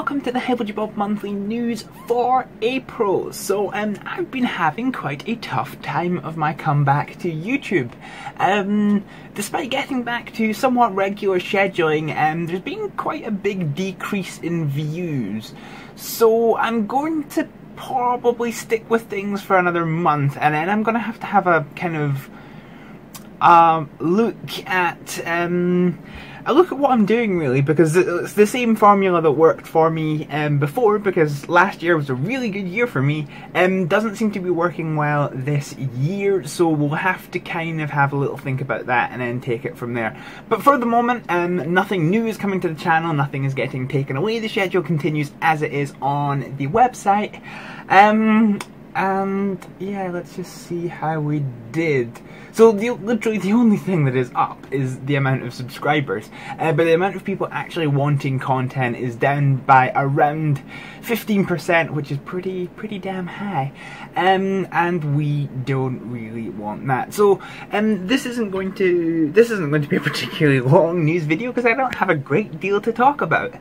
welcome to the Hibblejaybob monthly news for April. So I've been having quite a tough time of my comeback to YouTube. Despite getting back to somewhat regular scheduling, there's been quite a big decrease in views. So I'm going to probably stick with things for another month, and then I'm going to have a kind of look at what I'm doing, really, because it's the same formula that worked for me before, because last year was a really good year for me. Doesn't seem to be working well this year, so we'll have to kind of have a little think about that and then take it from there. But for the moment, nothing new is coming to the channel, nothing is getting taken away. The schedule continues as it is on the website. And yeah, let's just see how we did. So literally the only thing that is up is the amount of subscribers, but the amount of people actually wanting content is down by around 15%, which is pretty damn high, and we don't really want that. So this isn't going to be a particularly long news video because I don't have a great deal to talk about.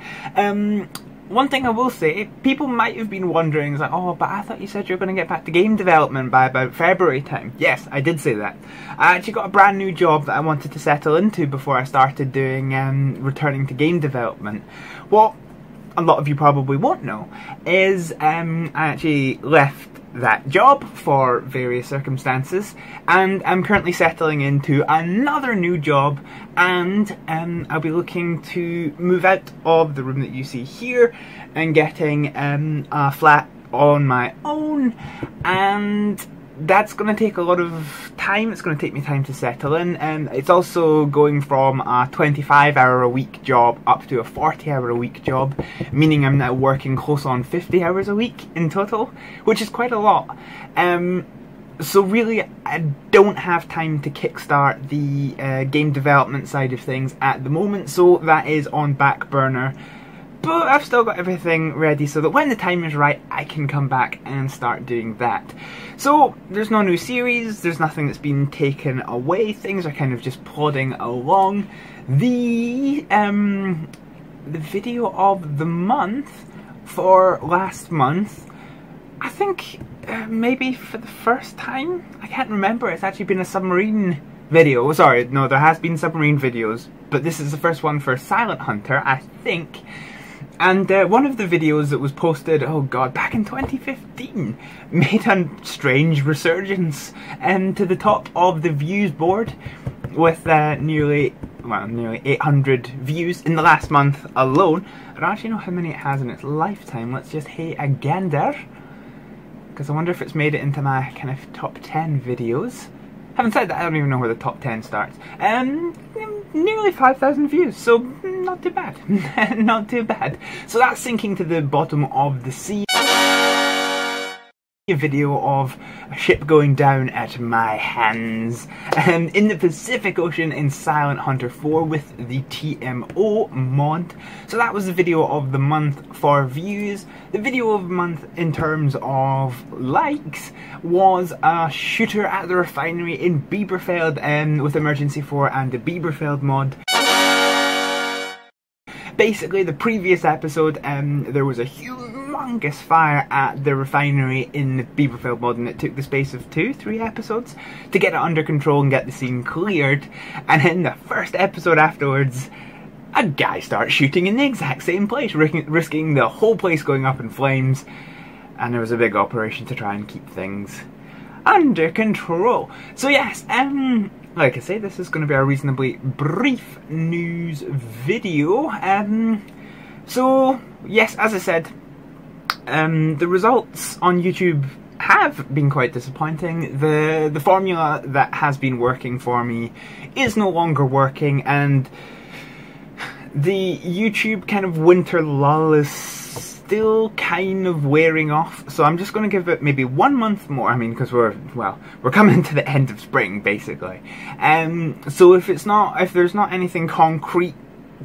One thing I will say, people might have been wondering, is like, oh, but I thought you said you were going to get back to game development by about February time. Yes, I did say that. I actually got a brand new job that I wanted to settle into before I started doing, returning to game development. What a lot of you probably won't know is I actually left that job for various circumstances, and I'm currently settling into another new job, and I'll be looking to move out of the room that you see here and getting a flat on my own, and that's going to take a lot of time. It's going to take me time to settle in, and it's also going from a 25-hour-a-week job up to a 40-hour-a-week job, meaning I'm now working close on 50 hours a week in total, which is quite a lot. So really, I don't have time to kickstart the game development side of things at the moment, so that is on back burner. But I've still got everything ready so that when the time is right, I can come back and start doing that. So there's no new series, there's nothing that's been taken away, things are kind of just plodding along. The video of the month for last month, I think maybe for the first time, I can't remember, it's actually been a submarine video. Sorry, no, there has been submarine videos, but this is the first one for Silent Hunter, I think. And one of the videos that was posted, oh god, back in 2015, made a strange resurgence to the top of the views board with nearly 800 views in the last month alone. I don't actually know how many it has in its lifetime. Let's just hit a gander, because I wonder if it's made it into my kind of top 10 videos. Having said that, I don't even know where the top 10 starts. Nearly 5,000 views, so not too bad. Not too bad. So that's sinking to the bottom of the sea. A video of a ship going down at my hands in the Pacific Ocean in Silent Hunter 4 with the TMO mod. So that was the video of the month for views. The video of the month in terms of likes was a shooter at the refinery in Bielefeld with Emergency 4 and the Bielefeld mod. Basically, the previous episode, there was a humongous fire at the refinery in the Bielefeld mod, and it took the space of 2-3 episodes to get it under control and get the scene cleared. And in the first episode afterwards, a guy starts shooting in the exact same place, risking the whole place going up in flames. And there was a big operation to try and keep things under control. So yes, like I say, this is going to be a reasonably brief news video. So yes, as I said, the results on YouTube have been quite disappointing. The formula that has been working for me is no longer working, and the YouTube kind of winter lull is still kind of wearing off, so I'm just going to give it maybe 1 month more. I mean, because we're coming to the end of spring, basically. So if there's not anything concrete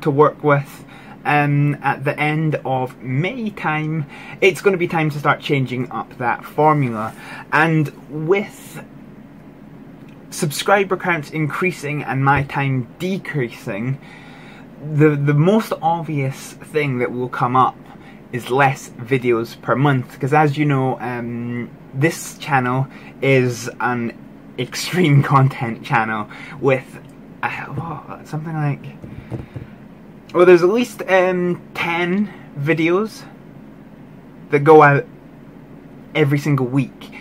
to work with at the end of May time, it's going to be time to start changing up that formula. And with subscriber counts increasing and my time decreasing, the most obvious thing that will come up is less videos per month, because as you know, this channel is an extreme content channel with something like, well, there's at least 10 videos that go out every single week,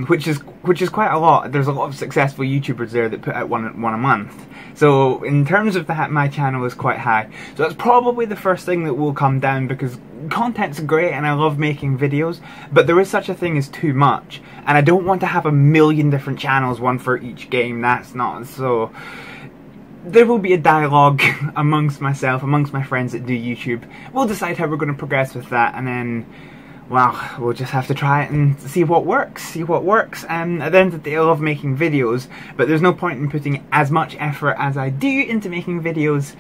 which is quite a lot. There's a lot of successful YouTubers there that put out one a month. So in terms of that, my channel is quite high. So that's probably the first thing that will come down, because content's great and I love making videos, but there is such a thing as too much, and I don't want to have a million different channels, one for each game. That's not so. There will be a dialogue amongst myself, amongst my friends that do YouTube. We'll decide how we're going to progress with that, and then, well, we'll just have to try it and see what works. At the end of the day, I love making videos, but there's no point in putting as much effort as I do into making videos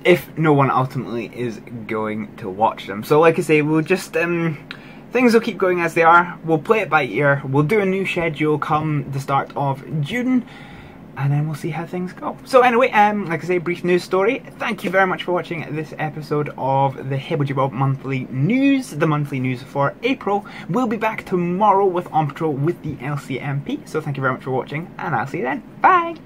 if no one ultimately is going to watch them. So like I say, we'll just, things will keep going as they are. We'll play it by ear. We'll do a new schedule come the start of June, and then we'll see how things go. So anyway, like I say, brief news story. Thank you very much for watching this episode of the Hibblejaybob monthly news, the monthly news for April. We'll be back tomorrow with On Patrol with the LCMP. So thank you very much for watching, and I'll see you then. Bye!